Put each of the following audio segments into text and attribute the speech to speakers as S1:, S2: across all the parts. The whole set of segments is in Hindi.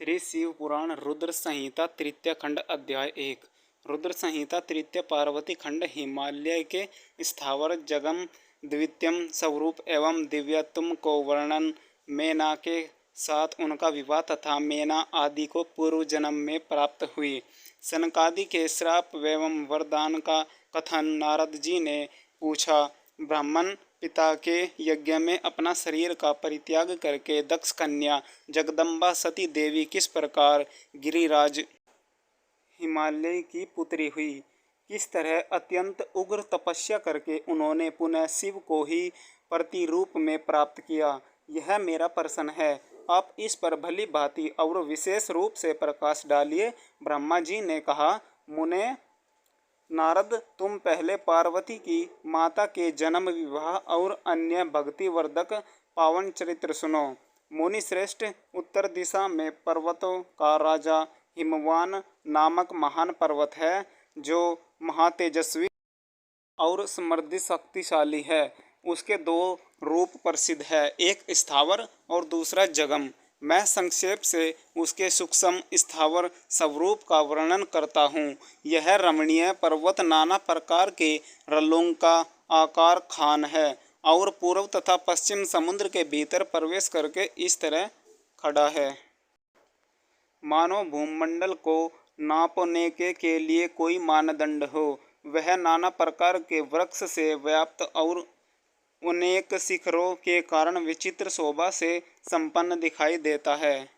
S1: श्री शिव पुराण रुद्र संहिता तृतीय खंड अध्याय 1। रुद्र संहिता तृतीय पार्वती खंड। हिमालय के स्थावर जगम द्वितीयम स्वरूप एवं दिव्यत्व को वर्णन। मेना के साथ उनका विवाह तथा मेना आदि को पूर्व जन्म में प्राप्त हुई। सनकादि के श्राप एवं वरदान का कथन। नारद जी ने पूछा, ब्राह्मण पिता के यज्ञ में अपना शरीर का परित्याग करके दक्ष कन्या जगदम्बा सती देवी किस प्रकार गिरिराज हिमालय की पुत्री हुई। किस तरह अत्यंत उग्र तपस्या करके उन्होंने पुनः शिव को ही प्रतिरूप में प्राप्त किया, यह मेरा प्रश्न है। आप इस पर भली भांति और विशेष रूप से प्रकाश डालिए। ब्रह्मा जी ने कहा, मुने नारद, तुम पहले पार्वती की माता के जन्म, विवाह और अन्य भक्तिवर्धक पावन चरित्र सुनो। मुनि श्रेष्ठ, उत्तर दिशा में पर्वतों का राजा हिमवान नामक महान पर्वत है, जो महातेजस्वी और समृद्धि शक्तिशाली है। उसके दो रूप प्रसिद्ध है, एक स्थावर और दूसरा जगम। मैं संक्षेप से उसके सूक्ष्म स्थावर स्वरूप का वर्णन करता हूँ। यह रमणीय पर्वत नाना प्रकार के रलों का आकार खान है और पूर्व तथा पश्चिम समुद्र के भीतर प्रवेश करके इस तरह खड़ा है, मानो भूमंडल को नापने के लिए कोई मानदंड हो। वह नाना प्रकार के वृक्ष से व्याप्त और अनेक शिखरों के कारण विचित्र शोभा से संपन्न दिखाई देता है।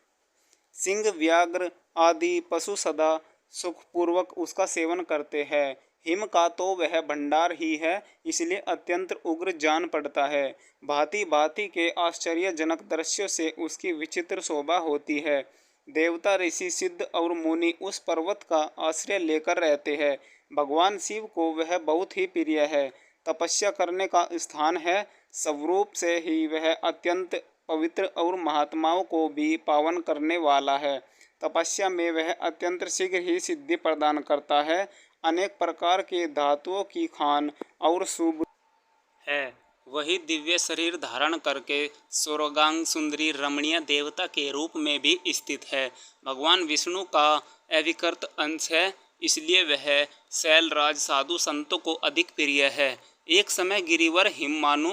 S1: सिंह, व्याघ्र आदि पशु सदा सुखपूर्वक उसका सेवन करते हैं। हिम का तो वह भंडार ही है, इसलिए अत्यंत उग्र जान पड़ता है। भांति भांति के आश्चर्यजनक दृश्यों से उसकी विचित्र शोभा होती है। देवता, ऋषि, सिद्ध और मुनि उस पर्वत का आश्रय लेकर रहते हैं। भगवान शिव को वह बहुत ही प्रिय है, तपस्या करने का स्थान है। स्वरूप से ही वह अत्यंत पवित्र और महात्माओं को भी पावन करने वाला है। तपस्या में वह अत्यंत शीघ्र ही सिद्धि प्रदान करता है। अनेक प्रकार के धातुओं की खान और शुभ है। वही दिव्य शरीर धारण करके स्वर्गांग सुंदरी रमणीय देवता के रूप में भी स्थित है। भगवान विष्णु का अविकृत अंश है, इसलिए वह शैलराज साधु संतों को अधिक प्रिय है। एक समय गिरिवर हिमवानु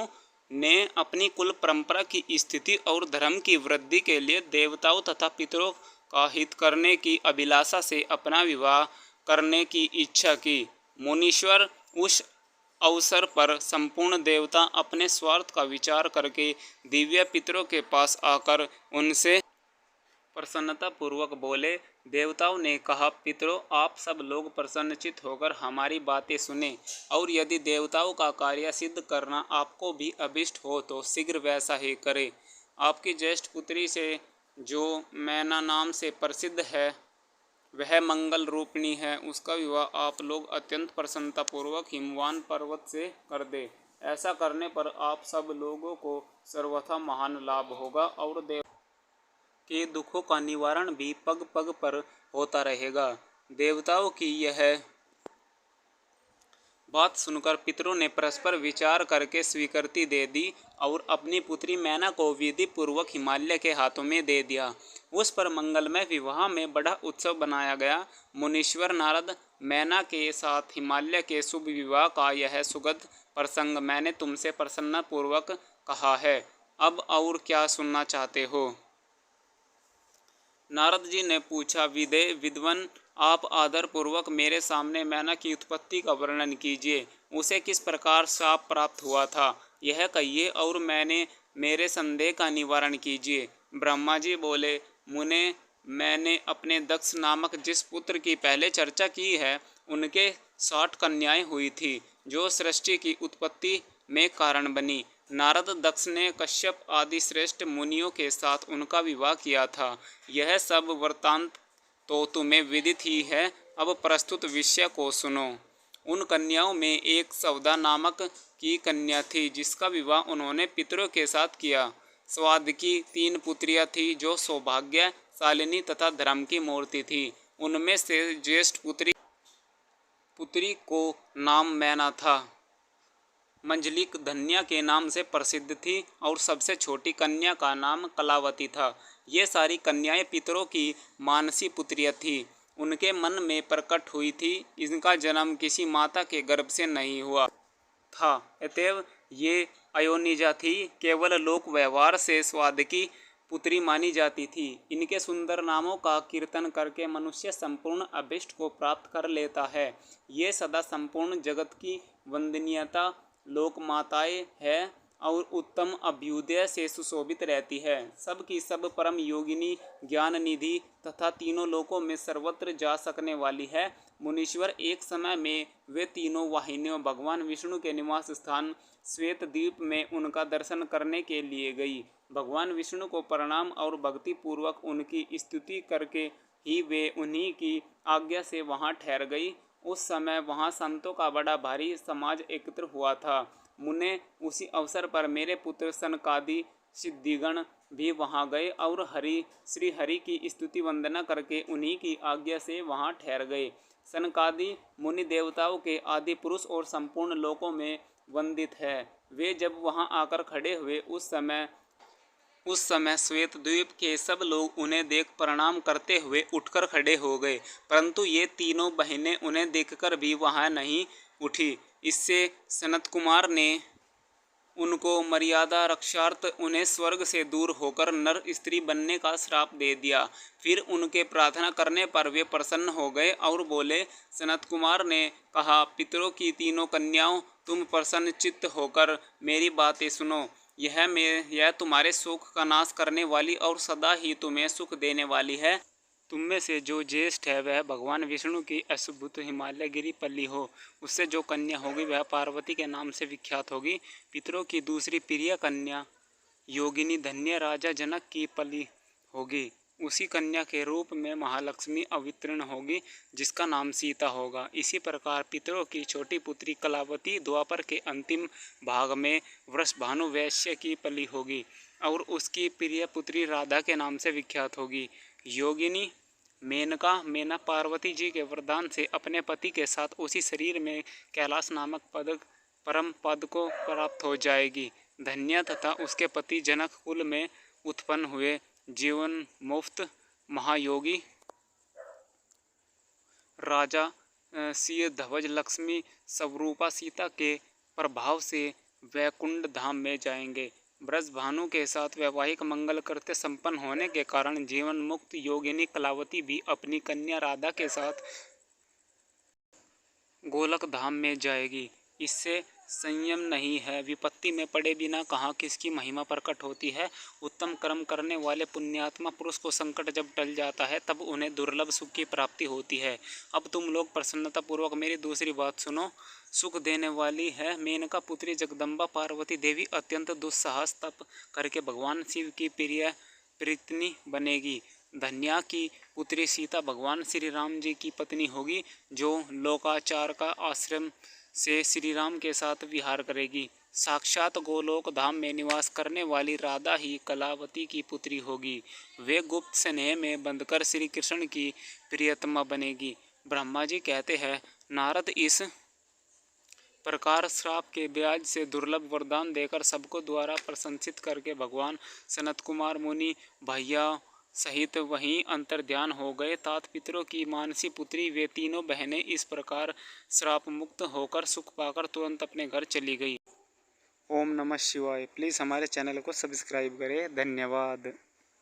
S1: ने अपनी कुल परंपरा की स्थिति और धर्म की वृद्धि के लिए देवताओं तथा पितरों का हित करने की अभिलाषा से अपना विवाह करने की इच्छा की। मुनीश्वर, उस अवसर पर संपूर्ण देवता अपने स्वार्थ का विचार करके दिव्य पितरों के पास आकर उनसे प्रसन्नता पूर्वक बोले। देवताओं ने कहा, पितरों, आप सब लोग प्रसन्नचित होकर हमारी बातें सुने, और यदि देवताओं का कार्य सिद्ध करना आपको भी अभिष्ट हो तो शीघ्र वैसा ही करें। आपकी ज्येष्ठ पुत्री से, जो मैना नाम से प्रसिद्ध है, वह मंगल रूपिणी है, उसका विवाह आप लोग अत्यंत प्रसन्नतापूर्वक हिमवान पर्वत से कर दे। ऐसा करने पर आप सब लोगों को सर्वथा महान लाभ होगा और देव के दुखों का निवारण भी पग पग पर होता रहेगा। देवताओं की यह बात सुनकर पितरों ने परस्पर विचार करके स्वीकृति दे दी और अपनी पुत्री मैना को विधि पूर्वक हिमालय के हाथों में दे दिया। उस पर मंगलमय विवाह में बड़ा उत्सव बनाया गया। मुनीश्वर नारद, मैना के साथ हिमालय के शुभ विवाह का यह सुखद प्रसंग मैंने तुमसे प्रसन्न पूर्वक कहा है। अब और क्या सुनना चाहते हो? नारद जी ने पूछा, विद्वन, आप आदर पूर्वक मेरे सामने मैना की उत्पत्ति का वर्णन कीजिए। उसे किस प्रकार शाप प्राप्त हुआ था, यह कहिए और मेरे संदेह का निवारण कीजिए। ब्रह्मा जी बोले, मुने, मैंने अपने दक्ष नामक जिस पुत्र की पहले चर्चा की है, उनके 60 कन्याएं हुई थी, जो सृष्टि की उत्पत्ति में कारण बनी। नारद, दक्ष ने कश्यप आदि श्रेष्ठ मुनियों के साथ उनका विवाह किया था। यह सब वृत्तांत तो तुम्हें विदित ही है। अब प्रस्तुत विषय को सुनो। उन कन्याओं में एक सवदा नामक की कन्या थी, जिसका विवाह उन्होंने पितरों के साथ किया। स्वाद की 3 पुत्रियां थी, जो सौभाग्यशालिनी तथा धर्म की मूर्ति थी। उनमें से ज्येष्ठ पुत्री को नाम मैना था। मंजलिक धन्या के नाम से प्रसिद्ध थी और सबसे छोटी कन्या का नाम कलावती था। ये सारी कन्याएं पितरों की मानसी पुत्रियां थीं। उनके मन में प्रकट हुई थी। इनका जन्म किसी माता के गर्भ से नहीं हुआ था, अतएव ये अयोनिजा थी, केवल लोक व्यवहार से स्वाद की पुत्री मानी जाती थी। इनके सुंदर नामों का कीर्तन करके मनुष्य संपूर्ण अभिष्ट को प्राप्त कर लेता है। ये सदा संपूर्ण जगत की वंदनीयता लोक माताएं है और उत्तम अभ्युदय से सुशोभित रहती है। सब की सब परम योगिनी, ज्ञान निधि तथा तीनों लोकों में सर्वत्र जा सकने वाली है। मुनीश्वर एक समय में वे तीनों वाहिनियों भगवान विष्णु के निवास स्थान श्वेत द्वीप में उनका दर्शन करने के लिए गई। भगवान विष्णु को प्रणाम और भक्ति पूर्वक उनकी स्तुति करके ही वे उन्हीं की आज्ञा से वहां ठहर गई। उस समय वहां संतों का बड़ा भारी समाज एकत्र हुआ था। मुने उसी अवसर पर मेरे पुत्र सनकादि सिद्धिगण भी वहां गए और श्री हरि की स्तुति वंदना करके उन्हीं की आज्ञा से वहां ठहर गए। सनकादि मुनि देवताओं के आदि पुरुष और संपूर्ण लोकों में वंदित है। वे जब वहां आकर खड़े हुए उस समय श्वेत द्वीप के सब लोग उन्हें देख प्रणाम करते हुए उठकर खड़े हो गए, परंतु ये तीनों बहनें उन्हें देखकर भी वहां नहीं उठी। इससे सनत कुमार ने उनको मर्यादा रक्षार्थ उन्हें स्वर्ग से दूर होकर नर स्त्री बनने का श्राप दे दिया। फिर उनके प्रार्थना करने पर वे प्रसन्न हो गए और बोले, सनत कुमार ने कहा, पितरों की तीनों कन्याओं, तुम प्रसन्न चित्त होकर मेरी बातें सुनो। यह तुम्हारे शोक का नाश करने वाली और सदा ही तुम्हें सुख देने वाली है। तुम में से जो ज्येष्ठ है वह भगवान विष्णु की अश्वभुत हिमालय गिरी पल्ली हो। उससे जो कन्या होगी वह पार्वती के नाम से विख्यात होगी। पितरों की दूसरी प्रिय कन्या योगिनी धन्य राजा जनक की पली होगी। उसी कन्या के रूप में महालक्ष्मी अवतीर्ण होगी, जिसका नाम सीता होगा। इसी प्रकार पितरों की छोटी पुत्री कलावती द्वापर के अंतिम भाग में वृषभानु वैश्य की पली होगी और उसकी प्रिय पुत्री राधा के नाम से विख्यात होगी। योगिनी मेना पार्वती जी के वरदान से अपने पति के साथ उसी शरीर में कैलाश नामक परम पद को प्राप्त हो जाएगी। धन्या तथा उसके पति जनक कुल में उत्पन्न हुए जीवन मुफ्त महायोगी राजा सिंह ध्वज लक्ष्मी स्वरूपा सीता के प्रभाव से वैकुंठ धाम में जाएंगे। ब्रजभानु के साथ वैवाहिक मंगल कृत्य संपन्न होने के कारण जीवन मुक्त योगिनी कलावती भी अपनी कन्या राधा के साथ गोलक धाम में जाएगी। इससे संयम नहीं है। विपत्ति में पड़े बिना कहाँ किसकी महिमा प्रकट होती है। उत्तम कर्म करने वाले पुण्यात्मा पुरुष को संकट जब टल जाता है तब उन्हें दुर्लभ सुख की प्राप्ति होती है। अब तुम लोग प्रसन्नता पूर्वक मेरी दूसरी बात सुनो। सुख देने वाली है मेनका पुत्री जगदम्बा पार्वती देवी अत्यंत दुस्साहस तप करके भगवान शिव की प्रिय प्रीतनी बनेगी। धन्या की पुत्री सीता भगवान श्री राम जी की पत्नी होगी, जो लोकाचार का आश्रम से श्री राम के साथ विहार करेगी। साक्षात गोलोक धाम में निवास करने वाली राधा ही कलावती की पुत्री होगी। वे गुप्त स्नेह में बंधकर श्री कृष्ण की प्रियतमा बनेगी। ब्रह्मा जी कहते हैं, नारद इस प्रकार श्राप के ब्याज से दुर्लभ वरदान देकर सबको द्वारा प्रशंसित करके भगवान सनत कुमार मुनि भैया सहित वहीं अंतर्ध्यान हो गए। तात पितरों की मानसी पुत्री वे तीनों बहनें इस प्रकार श्राप मुक्त होकर सुख पाकर तुरंत अपने घर चली गई। ओम नमः शिवाय। प्लीज़ हमारे चैनल को सब्सक्राइब करें। धन्यवाद।